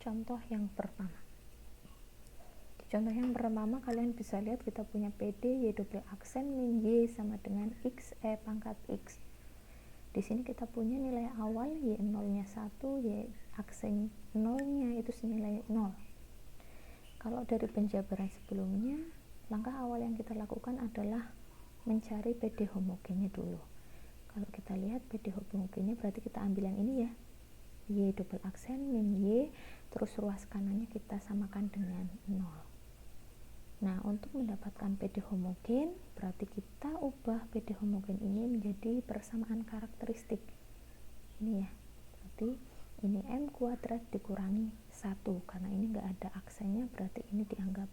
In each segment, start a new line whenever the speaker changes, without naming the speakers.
contoh yang pertama. Di contoh yang pertama kalian bisa lihat kita punya PD Y double aksen min Y sama dengan X E pangkat X. Di sini kita punya nilai awal Y0 nya 1, Y aksen 0 nya itu senilai 0. Kalau dari penjabaran sebelumnya, langkah awal yang kita lakukan adalah mencari PD homogennya dulu. Kalau kita lihat PD homogennya berarti kita ambil yang ini ya, Y double aksen min Y, terus ruas kanannya kita samakan dengan 0. Nah, untuk mendapatkan PD homogen, berarti kita ubah PD homogen ini menjadi persamaan karakteristik. Ini ya, berarti ini M kuadrat dikurangi 1, karena ini nggak ada aksennya, berarti ini dianggap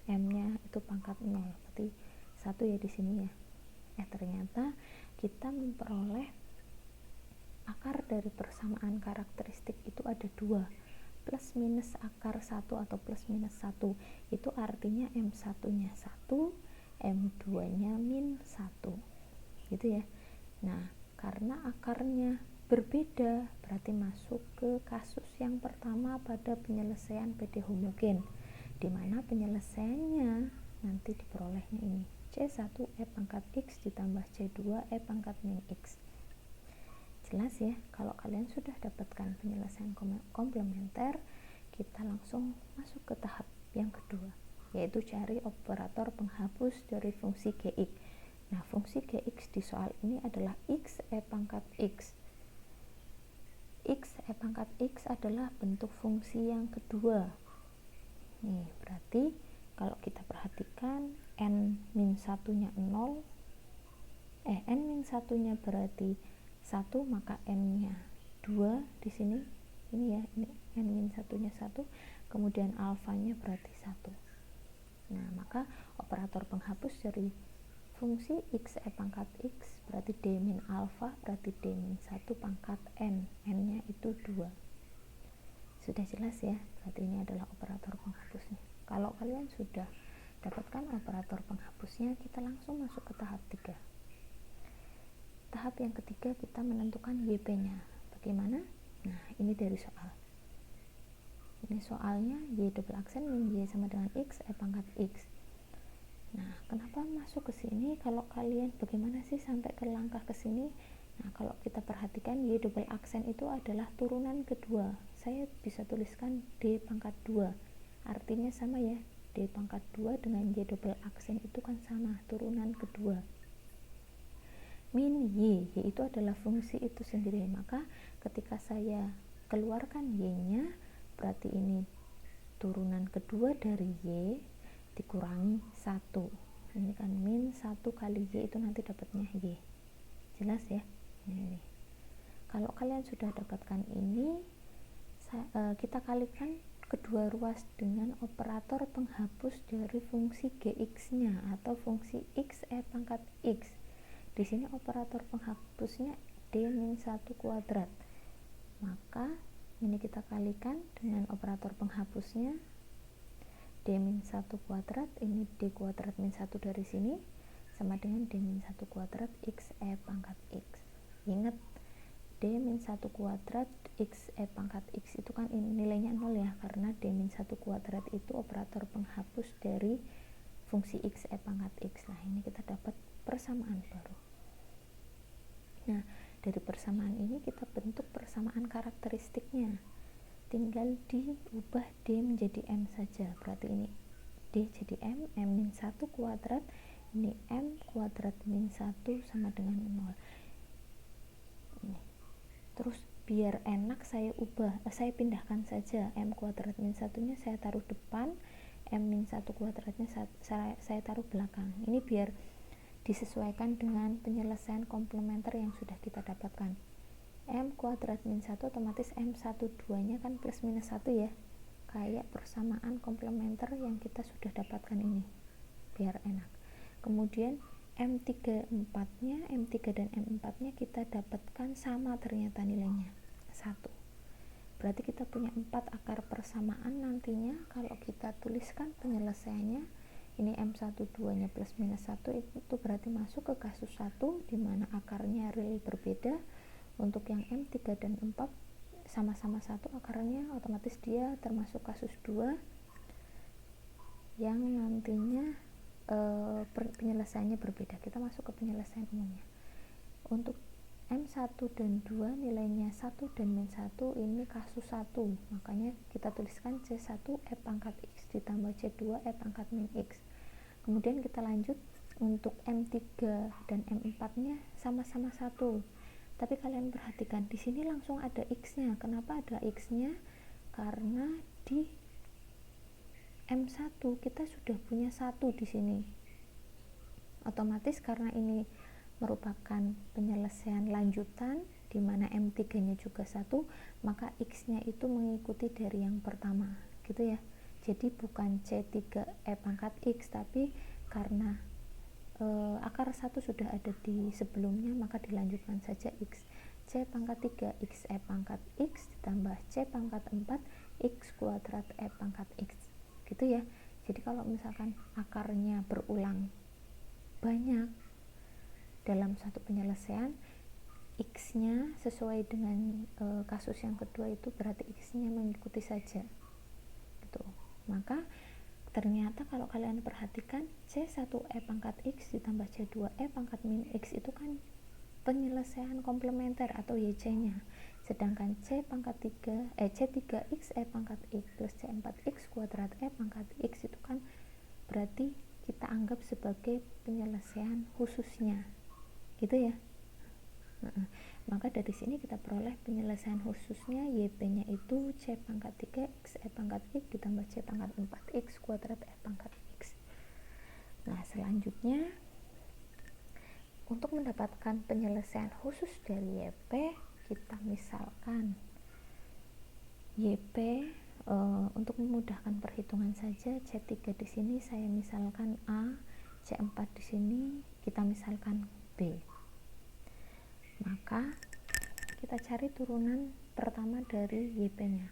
M-nya itu pangkat 0, berarti 1 ya di sini ya. Ternyata kita memperoleh akar dari persamaan karakteristik itu ada 2, plus minus akar 1 atau plus minus 1, itu artinya M1 nya 1, M2 nya min 1 gitu ya. Nah, karena akarnya berbeda berarti masuk ke kasus yang pertama pada penyelesaian PD homogen, dimana penyelesaiannya nanti diperolehnya ini C1 E pangkat X ditambah C2 E pangkat min X. Jelas ya, kalau kalian sudah dapatkan penyelesaian komplementer, kita langsung masuk ke tahap yang kedua, yaitu cari operator penghapus dari fungsi Gx. Nah, fungsi Gx di soal ini adalah X E pangkat X. X E pangkat X adalah bentuk fungsi yang kedua. Nih, berarti kalau kita perhatikan N-1 nya 0, N-1 nya berarti 1, maka M-nya 2 di sini. Ini ya, ini N-1 nya 1, kemudian alfanya berarti 1. Nah, maka operator penghapus dari fungsi X E pangkat X berarti D min alfa berarti D min 1 pangkat N. N-nya itu 2. Sudah jelas ya, berarti ini adalah operator penghapusnya. Kalau kalian sudah dapatkan operator penghapusnya, kita langsung masuk ke tahap 3. Tahap yang ketiga kita menentukan YP-nya. Bagaimana? Nah, ini dari soal. Ini soalnya Y double aksen min Y sama dengan X E pangkat X. Nah, kenapa masuk ke sini? Kalau kalian bagaimana sih sampai ke langkah ke sini? Nah, kalau kita perhatikan Y double aksen itu adalah turunan kedua. Saya bisa tuliskan D pangkat 2. Artinya sama ya. D pangkat 2 dengan Y double aksen itu kan sama, turunan kedua. Min Y itu adalah fungsi itu sendiri, maka ketika saya keluarkan Y-nya berarti ini turunan kedua dari Y dikurangi 1, ini kan min 1 kali Y itu nanti dapatnya Y. Jelas ya. Ini kalau kalian sudah dapatkan ini, kita kalikan kedua ruas dengan operator penghapus dari fungsi Gx nya atau fungsi X E pangkat X. Di sini operator penghapusnya D-1 kuadrat. Maka ini kita kalikan dengan operator penghapusnya D-1 kuadrat, ini D kuadrat min 1 dari sini sama dengan D-1 kuadrat X E pangkat X. Ingat, D-1 kuadrat X E pangkat X itu kan ini nilainya 0 ya, karena D-1 kuadrat itu operator penghapus dari fungsi X E pangkat X. Nah, ini kita dapat persamaan baru. Nah, dari persamaan ini kita bentuk persamaan karakteristiknya. Tinggal diubah D menjadi M saja. Berarti ini D jadi M, M-1 kuadrat, ini M kuadrat min 1 sama dengan 0. Ini. Terus biar enak saya pindahkan saja M kuadrat min 1 nya saya taruh depan, M min 1 kuadratnya saya taruh belakang. Ini biar disesuaikan dengan penyelesaian komplementer yang sudah kita dapatkan. M kuadrat min 1 otomatis M12 nya kan plus minus 1 ya, kayak persamaan komplementer yang kita sudah dapatkan ini, biar enak. Kemudian M34 nya, M3 dan M4 nya kita dapatkan sama ternyata nilainya 1. Berarti kita punya 4 akar persamaan. Nantinya kalau kita tuliskan penyelesaiannya, ini M12 nya plus minus 1 itu berarti masuk ke kasus 1 di mana akarnya real berbeda. Untuk yang M3 dan M4 sama-sama 1 akarnya, otomatis dia termasuk kasus 2 yang nantinya penyelesaiannya berbeda. Kita masuk ke penyelesaian umumnya. Untuk M1 dan 2 nilainya 1 dan min 1, ini kasus 1, makanya kita tuliskan C1 E pangkat X ditambah C2 E pangkat min X. Kemudian kita lanjut untuk M3 dan M4 nya sama-sama 1, tapi kalian perhatikan di sini langsung ada X nya. Kenapa ada X nya? Karena di M1 kita sudah punya 1 di sini. Otomatis karena ini merupakan penyelesaian lanjutan di mana M3 nya juga 1, maka X nya itu mengikuti dari yang pertama, gitu ya. Jadi bukan C3 E pangkat X, tapi karena akar 1 sudah ada di sebelumnya, maka dilanjutkan saja X. C pangkat 3 X E pangkat X ditambah C pangkat 4 X kuadrat E pangkat X, gitu ya. Jadi kalau misalkan akarnya berulang banyak dalam satu penyelesaian, X-nya sesuai dengan kasus yang kedua itu berarti X-nya mengikuti saja, gitu. Maka ternyata kalau kalian perhatikan C1 E pangkat X ditambah C2 E pangkat min X itu kan penyelesaian komplementer atau YC-nya. Sedangkan C3X E pangkat X plus C4X kuadrat E pangkat X itu kan berarti kita anggap sebagai penyelesaian khususnya, gitu ya. Maka dari sini kita peroleh penyelesaian khususnya YP-nya itu C pangkat 3 X E pangkat X ditambah C pangkat 4 X kuadrat E pangkat X. Nah, selanjutnya untuk mendapatkan penyelesaian khusus dari YP, kita misalkan YP untuk memudahkan perhitungan saja, C3 di sini saya misalkan A, C4 di sini kita misalkan B. Maka kita cari turunan pertama dari YP-nya.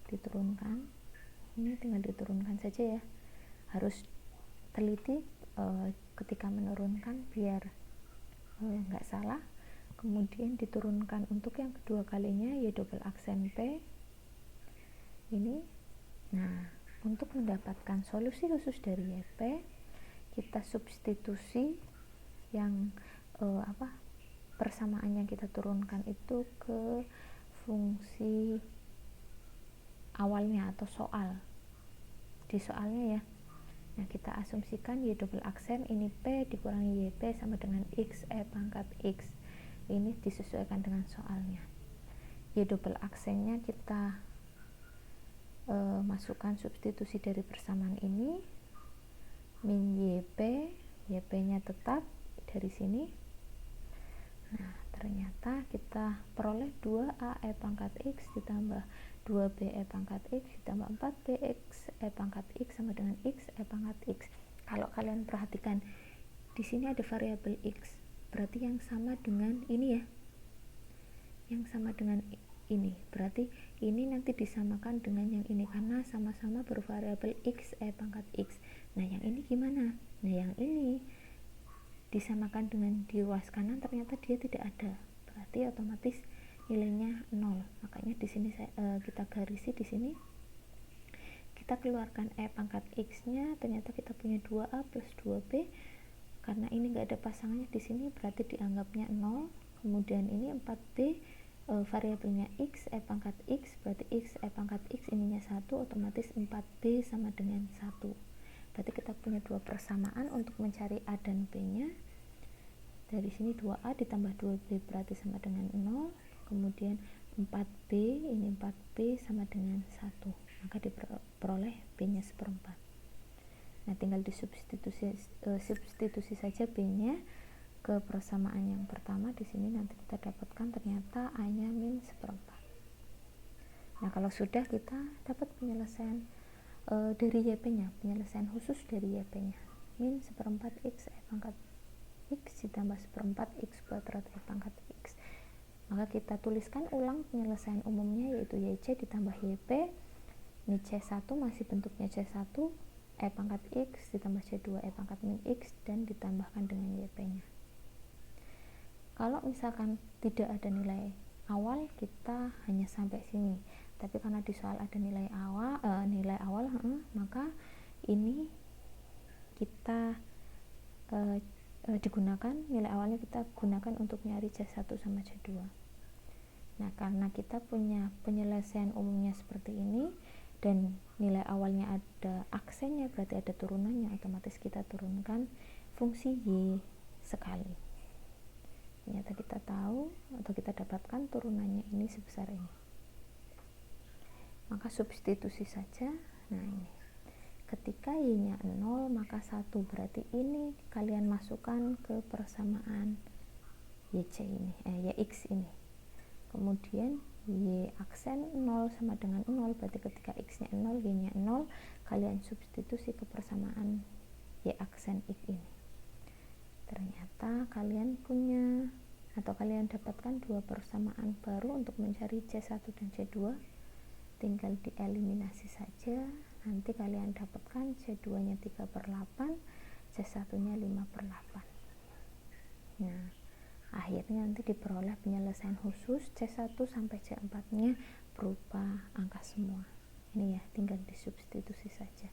Diturunkan. Ini tinggal diturunkan saja ya. Harus teliti ketika menurunkan biar nggak salah. Kemudian diturunkan untuk yang kedua kalinya Y double aksen P ini. Nah, untuk mendapatkan solusi khusus dari YP, kita substitusi yang persamaan yang kita turunkan itu ke fungsi awalnya atau soal. Di soalnya ya. Nah, kita asumsikan Y double aksen ini P dikurangi YP sama dengan X E pangkat X. Ini disesuaikan dengan soalnya. Y double aksennya kita masukkan substitusi dari persamaan ini, min YP nya tetap dari sini. Nah, ternyata kita peroleh 2A E pangkat X ditambah 2B E pangkat X ditambah 4B X E pangkat X sama dengan X E pangkat X. Kalau kalian perhatikan di sini ada variabel X, berarti yang sama dengan ini ya, yang sama dengan ini, berarti ini nanti disamakan dengan yang ini karena sama-sama bervariabel X E pangkat X. Nah, yang ini gimana? Nah, yang ini disamakan dengan di ruas kanan, ternyata dia tidak ada, berarti otomatis nilainya 0. Makanya di sini kita garisi di sini, kita keluarkan E pangkat X nya, ternyata kita punya 2A plus 2B. Karena ini nggak ada pasangannya di sini, berarti dianggapnya 0. Kemudian ini 4B, variabelnya X E pangkat X, berarti X E pangkat X ininya 1, otomatis 4B sama dengan 1. Berarti kita punya dua persamaan untuk mencari A dan B nya. Dari sini 2A ditambah 2B berarti sama dengan 0. Kemudian 4B, ini 4B sama dengan 1. Maka diperoleh B nya 1/4. Nah, tinggal substitusi saja B nya ke persamaan yang pertama. Di sini nanti kita dapatkan ternyata A nya min 1/4. Nah, kalau sudah, kita dapat penyelesaian dari YP nya, penyelesaian khusus dari YP nya, min 1/4 X E pangkat X ditambah 1/4 X kuadrat E pangkat X. Maka kita tuliskan ulang penyelesaian umumnya, yaitu YC ditambah YP. Ini C1 masih bentuknya C1 E pangkat X ditambah C2 E pangkat min X dan ditambahkan dengan YP nya. Kalau misalkan tidak ada nilai awal kita hanya sampai sini, tapi karena di soal ada nilai awal, maka ini kita digunakan nilai awalnya, kita gunakan untuk nyari C1 sama C2. Nah, karena kita punya penyelesaian umumnya seperti ini dan nilai awalnya ada aksennya, berarti ada turunannya, otomatis kita turunkan fungsi Y sekali. Ternyata kita tahu atau kita dapatkan turunannya ini sebesar ini. Maka substitusi saja. Nah, ini. Ketika Y-nya 0, maka 1, berarti ini kalian masukkan ke persamaan YC ini, YX ini. Kemudian Y aksen 0 sama dengan 0, berarti ketika X-nya 0, Y-nya 0, kalian substitusi ke persamaan Y aksen X ini. Ternyata kalian punya atau kalian dapatkan dua persamaan baru untuk mencari C1 dan C2. Tinggal dieliminasi saja. Nanti kalian dapatkan C2 nya 3/8, C1 nya 5/8. Nah, akhirnya nanti diperoleh penyelesaian khusus C1 sampai C4 nya berupa angka semua. Ini ya, tinggal disubstitusi saja.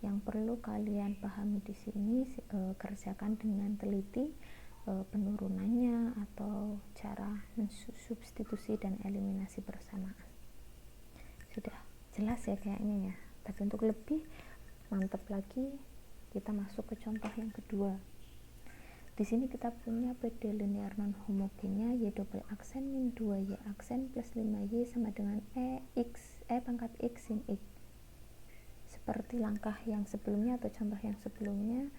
Yang perlu kalian pahami di sini, kerjakan dengan teliti penurunannya atau cara mensubstitusi dan eliminasi persamaan. Sudah jelas ya kayaknya ya. Tapi untuk lebih mantap lagi, kita masuk ke contoh yang kedua. Di sini kita punya PD linear non homogennya Y double aksen min 2Y aksen plus 5Y sama dengan E pangkat X sin X. Seperti langkah yang sebelumnya atau contoh yang sebelumnya,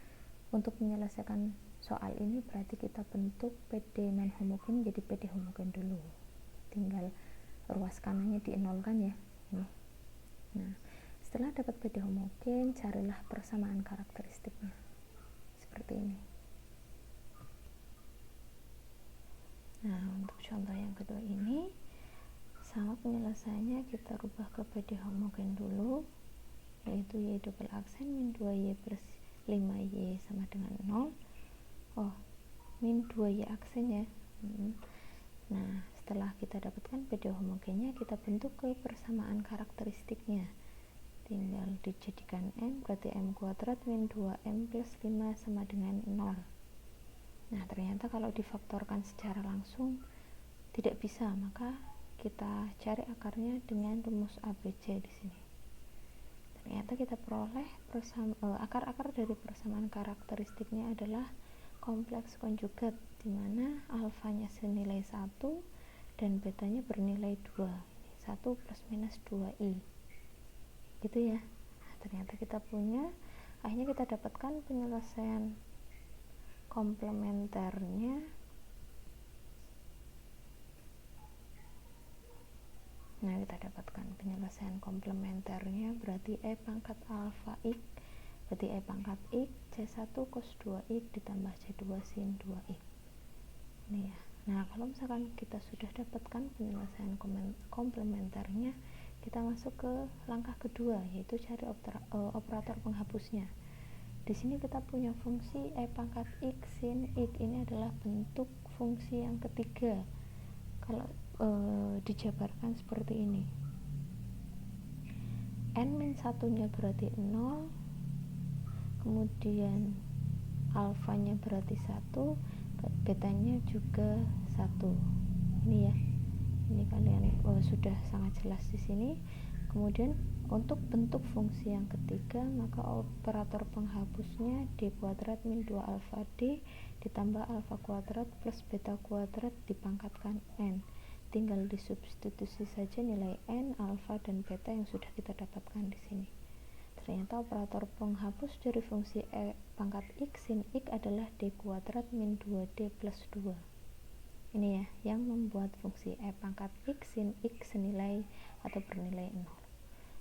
untuk menyelesaikan soal ini berarti kita bentuk PD non homogen jadi PD homogen dulu. Tinggal ruas kanannya dienolkan ya. Ini. Nah, setelah dapat PD homogen, carilah persamaan karakteristiknya. Seperti ini. Nah, untuk contoh yang kedua ini, sama penyelesaiannya kita rubah ke PD homogen dulu, yaitu Y double aksen min 2Y plus 5Y sama dengan 0. Min 2Y aksen ya. Nah, setelah kita dapatkan PD homogennya, kita bentuk ke persamaan karakteristiknya. Tinggal dijadikan M, berarti M kuadrat min 2M plus 5 sama dengan 0. Nah, ternyata kalau difaktorkan secara langsung tidak bisa, maka kita cari akarnya dengan rumus ABC di sini. Ternyata kita peroleh akar-akar dari persamaan karakteristiknya adalah kompleks konjugat, di mana alfanya senilai 1 dan betanya bernilai 2. 1 plus minus 2i. Gitu ya. Nah, ternyata kita punya, akhirnya kita dapatkan penyelesaian komplementernya. Nah, kita dapatkan penyelesaian komplementernya, berarti E pangkat alfa X, berarti E pangkat X C1 cos 2X ditambah C2 sin 2X. Ini ya. Nah, kalau misalkan kita sudah dapatkan penyelesaian komplementernya, kita masuk ke langkah kedua, yaitu cari operator penghapusnya. Di sini kita punya fungsi E pangkat X sin X, ini adalah bentuk fungsi yang ketiga. Kalau dijabarkan seperti ini, N-1 nya berarti 0, kemudian alfanya berarti 1, betanya juga 1. Ini ya, ini kalian sudah sangat jelas di sini. Kemudian untuk bentuk fungsi yang ketiga, maka operator penghapusnya D kuadrat min 2 alfa D ditambah alfa kuadrat plus beta kuadrat dipangkatkan N. Tinggal disubstitusi saja nilai N, alfa, dan beta yang sudah kita dapatkan di sini. Ternyata operator penghapus dari fungsi E pangkat X sin X adalah D kuadrat min 2D plus 2. Ini ya, yang membuat fungsi E pangkat X sin X senilai atau bernilai 0.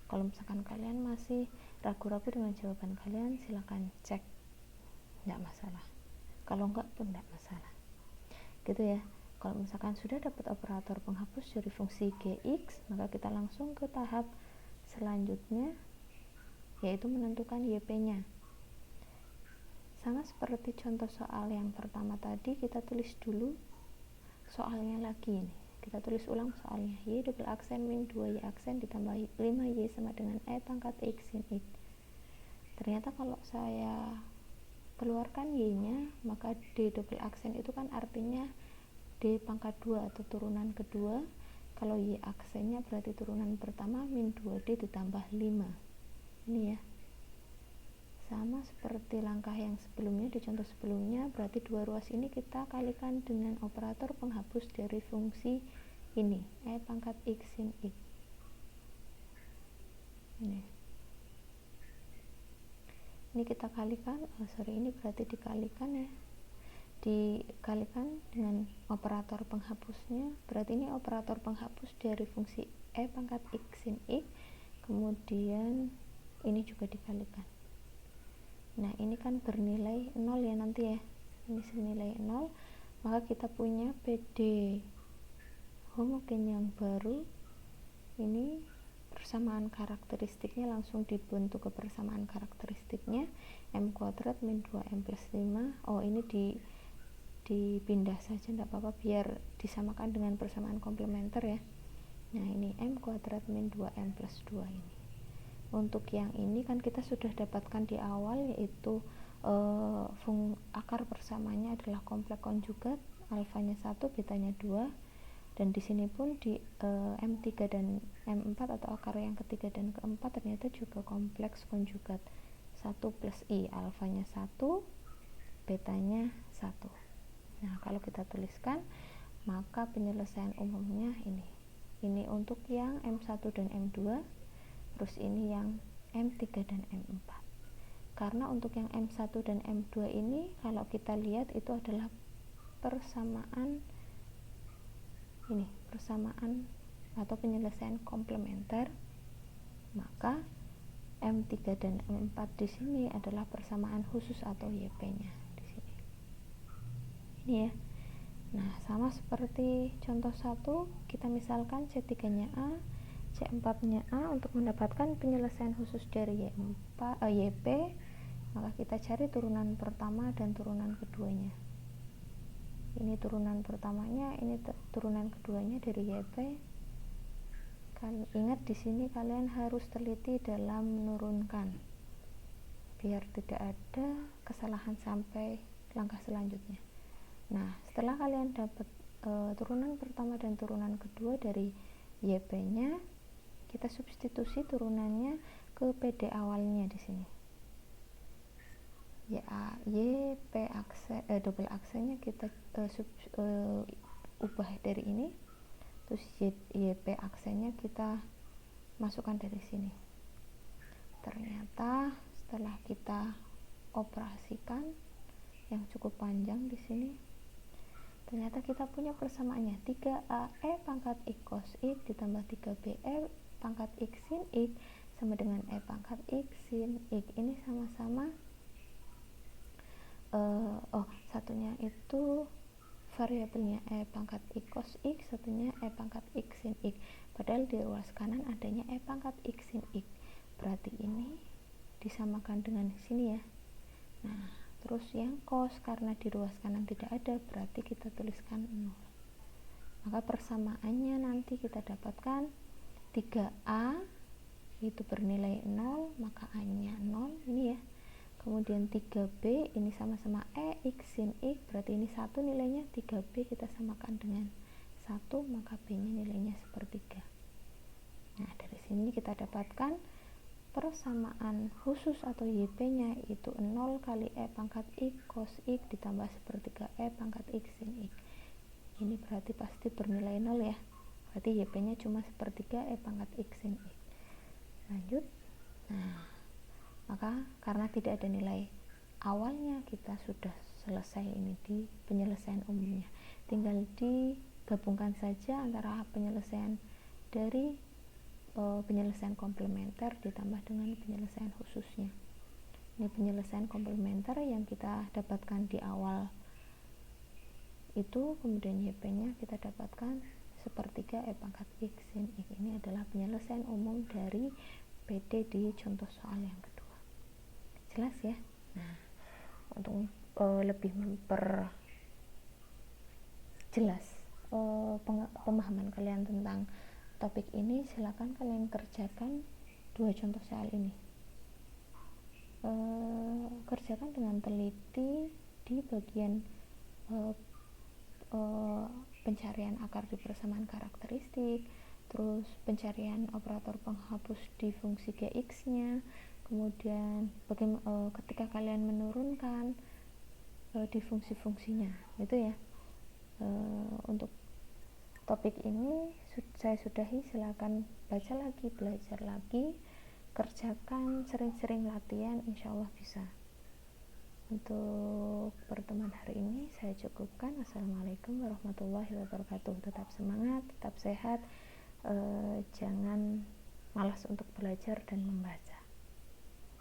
Kalau misalkan kalian masih ragu-ragu dengan jawaban kalian, silakan cek, nggak masalah. Kalau enggak pun nggak masalah. Gitu ya. Kalau misalkan sudah dapat operator penghapus dari fungsi Gx, maka kita langsung ke tahap selanjutnya, yaitu menentukan YP-nya. Sama seperti contoh soal yang pertama tadi, kita tulis dulu soalnya lagi ini. kita tulis ulang soalnya. Y double aksen min 2Y aksen ditambah 5Y sama dengan E pangkat X sin X. Ternyata kalau saya keluarkan Y-nya, maka D double aksen itu kan artinya D pangkat 2 atau turunan kedua. Kalau Y aksennya berarti turunan pertama min 2D ditambah 5. Ini ya. Sama seperti langkah yang sebelumnya, di contoh sebelumnya, berarti dua ruas ini kita kalikan dengan operator penghapus dari fungsi ini, E pangkat X sin X. Ini kita kalikan, ini berarti dikalikan ya, dikalikan dengan operator penghapusnya, berarti ini operator penghapus dari fungsi E pangkat X sin X, kemudian ini juga dikalikan. Nah ini kan bernilai 0 ya nanti ya, ini senilai 0, maka kita punya PD homogen yang baru. Ini persamaan karakteristiknya langsung dibentuk ke persamaan karakteristiknya, M kuadrat min 2M plus 5. Oh ini dipindah saja tidak apa-apa biar disamakan dengan persamaan komplementer ya. Nah ini M kuadrat min 2M plus 2 ini. Untuk yang ini kan kita sudah dapatkan di awal, yaitu akar persamaannya adalah kompleks konjugat, alfanya 1, betanya 2, dan di sini pun di M3 dan M4 atau akar yang ketiga dan keempat ternyata juga kompleks konjugat, 1 plus I, alfanya 1, betanya 1. Nah kalau kita tuliskan, maka penyelesaian umumnya ini untuk yang M1 dan M2, terus ini yang M3 dan M4. Karena untuk yang M1 dan M2 ini kalau kita lihat itu adalah persamaan atau penyelesaian komplementer, maka M3 dan M4 di sini adalah persamaan khusus atau YP-nya di sini. Ini ya. Nah, sama seperti contoh 1, kita misalkan C3-nya A, C4-nya A. Untuk mendapatkan penyelesaian khusus dari YP, maka kita cari turunan pertama dan turunan keduanya. Ini turunan pertamanya, ini turunan keduanya dari YP. Ingat di sini kalian harus teliti dalam menurunkan, biar tidak ada kesalahan sampai langkah selanjutnya. Nah, setelah kalian dapat turunan pertama dan turunan kedua dari YP-nya, kita substitusi turunannya ke PD awalnya di sini. YP double aksennya kita ubah dari ini, terus YP aksennya kita masukkan dari sini. Ternyata setelah kita operasikan yang cukup panjang di sini, ternyata kita punya persamaannya 3AE pangkat X cos X ditambah 3BE pangkat X sin X sama dengan E pangkat X sin X. Ini sama-sama satunya itu variabelnya E pangkat X cos X, satunya E pangkat X sin X, padahal di ruas kanan adanya E pangkat X sin X, berarti ini disamakan dengan sini ya. Nah terus yang cos karena di ruas kanan tidak ada, berarti kita tuliskan 0. Maka persamaannya nanti kita dapatkan 3A itu bernilai 0, maka A nya 0 ini ya. Kemudian 3B ini sama-sama E X sin X, berarti ini 1 nilainya, 3B kita samakan dengan 1, maka B nya nilainya sepertiga. Nah dari sini kita dapatkan persamaan khusus atau YP nya itu 0 kali E pangkat X cos X ditambah sepertiga E pangkat X sin X. Ini berarti pasti bernilai 0 ya, berarti YP nya cuma sepertiga E pangkat X sin X. Lanjut. Nah maka karena tidak ada nilai awalnya, kita sudah selesai ini di penyelesaian umumnya, tinggal digabungkan saja antara penyelesaian dari penyelesaian komplementer ditambah dengan penyelesaian khususnya. Ini penyelesaian komplementer yang kita dapatkan di awal itu, kemudian YP nya kita dapatkan sepertiga E pangkat X sin X. Ini adalah penyelesaian umum dari PD di contoh soal yang kedua. Jelas ya? Nah, untuk lebih memperjelas pemahaman kalian tentang topik ini, silakan kalian kerjakan 2 contoh soal ini. Kerjakan dengan teliti di bagian pencarian akar di persamaan karakteristik, terus pencarian operator penghapus di fungsi Gx nya, kemudian ketika kalian menurunkan di fungsi-fungsinya itu ya. Untuk topik ini saya sudahi, silakan baca lagi, belajar lagi, kerjakan, sering-sering latihan, insya Allah bisa. Untuk pertemuan hari ini saya cukupkan. Assalamualaikum warahmatullahi wabarakatuh. Tetap semangat, tetap sehat, jangan malas untuk belajar dan membaca.